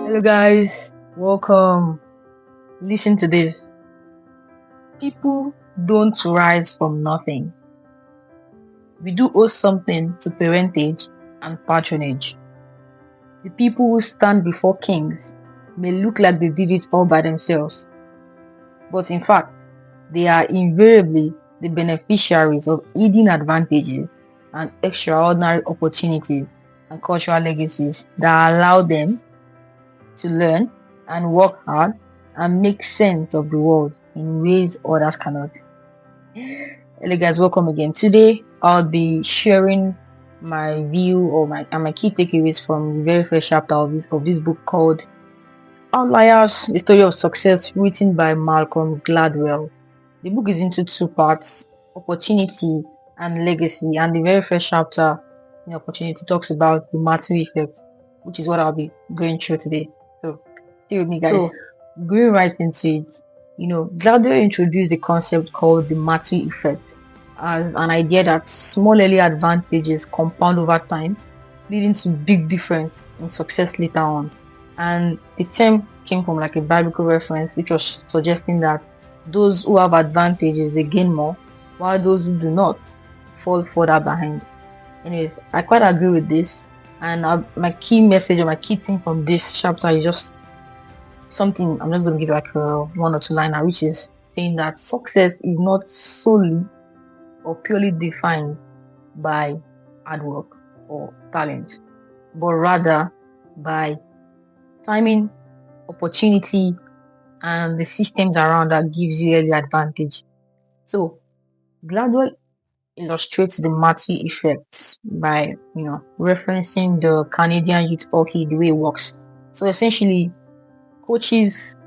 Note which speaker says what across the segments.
Speaker 1: Hello guys, welcome. Listen to this. People don't rise from nothing. We do owe something to parentage and patronage. The people who stand before kings may look like they did it all by themselves, but in fact, they are invariably the beneficiaries of hidden advantages and extraordinary opportunities and cultural legacies that allow them to learn and work hard and make sense of the world in ways others cannot. Hello guys, welcome again. Today I'll be sharing my view or my key takeaways from the very first chapter of this book called Outliers, the story of success, written by Malcolm Gladwell. The book is into two parts: opportunity and legacy. And the very first chapter in opportunity talks about the Matthew effect, which is what I'll be going through today. So stay with me guys. So going right into it, Gladwell introduced the concept called the Matthew effect as an idea that small early advantages compound over time, leading to big difference in success later on. And the term came from like a biblical reference, which was suggesting that those who have advantages, they gain more, while those who do not fall further behind. Anyways, I quite agree with this, and my key message or my key thing from this chapter is just something. I'm just going to give like a one or two liner, which is saying that success is not solely or purely defined by hard work or talent, but rather by timing, opportunity, and the systems around that gives you early advantage. So Gladwell illustrates the Matthew effect by referencing the Canadian youth hockey, the way it works. So essentially, coaches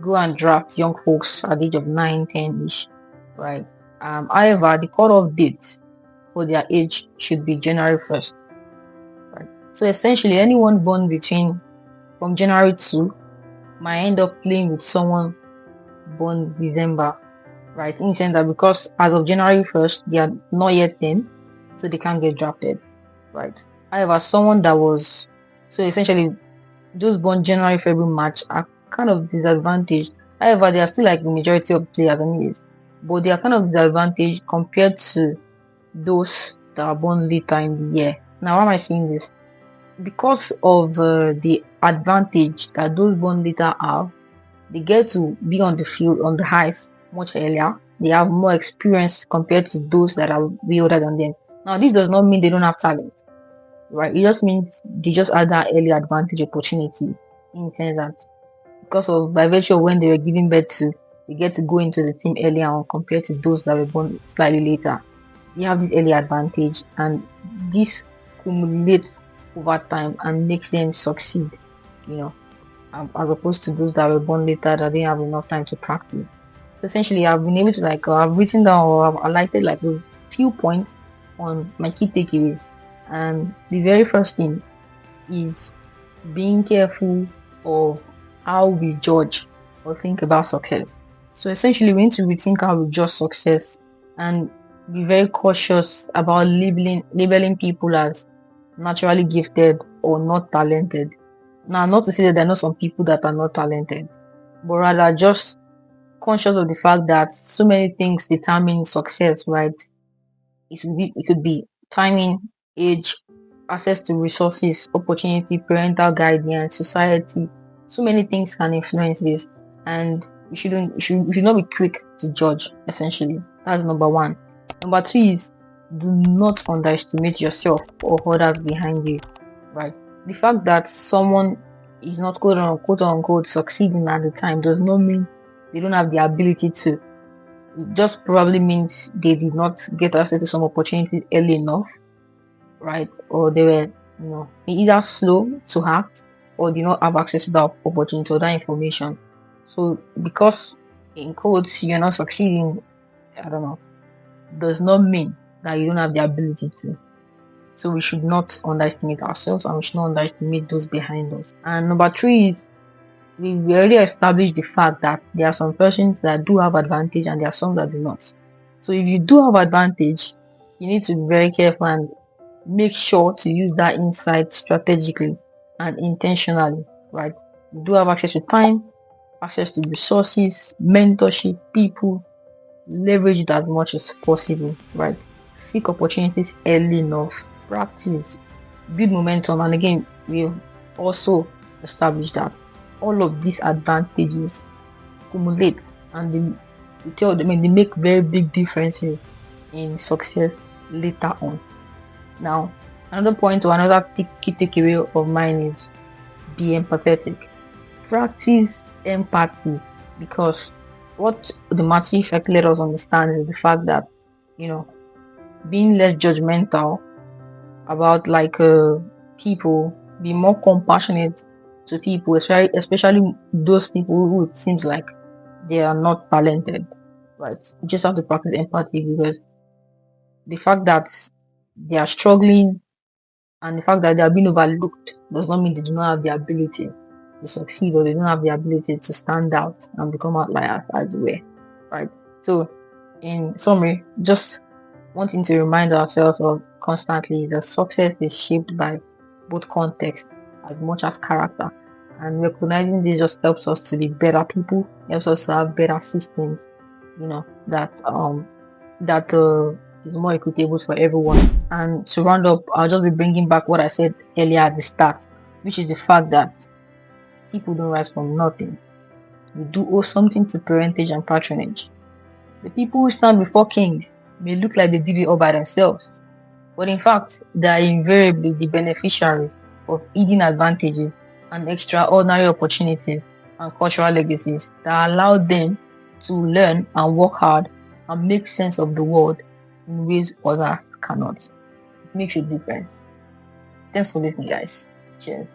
Speaker 1: go and draft young folks at the age of 9, 10-ish, right? However, the cutoff date for their age should be January 1st, right? So essentially, anyone born from January 2 might end up playing with someone born December, right? In the sense that because as of January 1st, they are not yet 10, so they can't get drafted, right? However, someone that was, so essentially those born January, February, March are kind of disadvantaged. However, they are still like the majority of players anyways, but they are kind of disadvantaged compared to those that are born later in the year. Now, why am I saying this? Because of the advantage that those born later have, they get to be on the field, on the ice much earlier. They have more experience compared to those that are way older than them. Now, this does not mean they don't have talent, right? It just means they just had that early advantage opportunity, in the sense that because of by virtue of when they were giving birth to, they get to go into the team earlier on compared to those that were born slightly later. They have this early advantage, and this accumulates over time and makes them succeed, as opposed to those that were born later that didn't have enough time to practice. So essentially, I've been able to I've written down or I've highlighted like a few points on my key takeaways. And the very first thing is being careful of how we judge or think about success. So essentially, we need to rethink how we judge success and be very cautious about labeling people as naturally gifted or not talented. Now, not to say that there are not some people that are not talented, but rather just conscious of the fact that so many things determine success, right? It could be timing, age, access to resources, opportunity, parental guidance, society. So many things can influence this, and we should not be quick to judge. Essentially, that's number one. Number two is do not underestimate yourself or others behind you, right? The fact that someone is not quote unquote succeeding at the time does not mean they don't have the ability to. It just probably means they did not get access to some opportunities early enough, right? Or they were, either slow to act or did not have access to that opportunity or that information. So because in quotes you're not succeeding, I don't know, does not mean that you don't have the ability to. So we should not underestimate ourselves, and we should not underestimate those behind us. And number three is we already established the fact that there are some persons that do have advantage and there are some that do not. So if you do have advantage, you need to be very careful and make sure to use that insight strategically and intentionally. right? We do have access to time, access to resources, mentorship, people. Leverage it as much as possible, right? Seek opportunities early enough, practice, build momentum. And again, we've also established that all of these advantages accumulate and they make very big differences in success later on. Now, another point or another key takeaway of mine is be empathetic. Practice empathy, because what the Matthew effect let us understand is the fact that, being less judgmental about people, be more compassionate to people, especially those people who it seems like they are not talented, right? You just have to practice empathy, because the fact that they are struggling and the fact that they are being overlooked does not mean they do not have the ability to succeed, or they don't have the ability to stand out and become outliers as well, right? So, in summary, just wanting to remind ourselves of constantly that success is shaped by both context as much as character, and recognizing this just helps us to be better people, helps us to have better systems, that is more equitable for everyone. And to round up, I'll just be bringing back what I said earlier at the start, which is the fact that people don't rise from nothing. We do owe something to parentage and patronage. The people who stand before kings may look like they did it all by themselves, but in fact, they are invariably the beneficiaries of hidden advantages and extraordinary opportunities and cultural legacies that allowed them to learn and work hard and make sense of the world in ways others cannot. It makes a difference. Thanks for listening, guys. Cheers.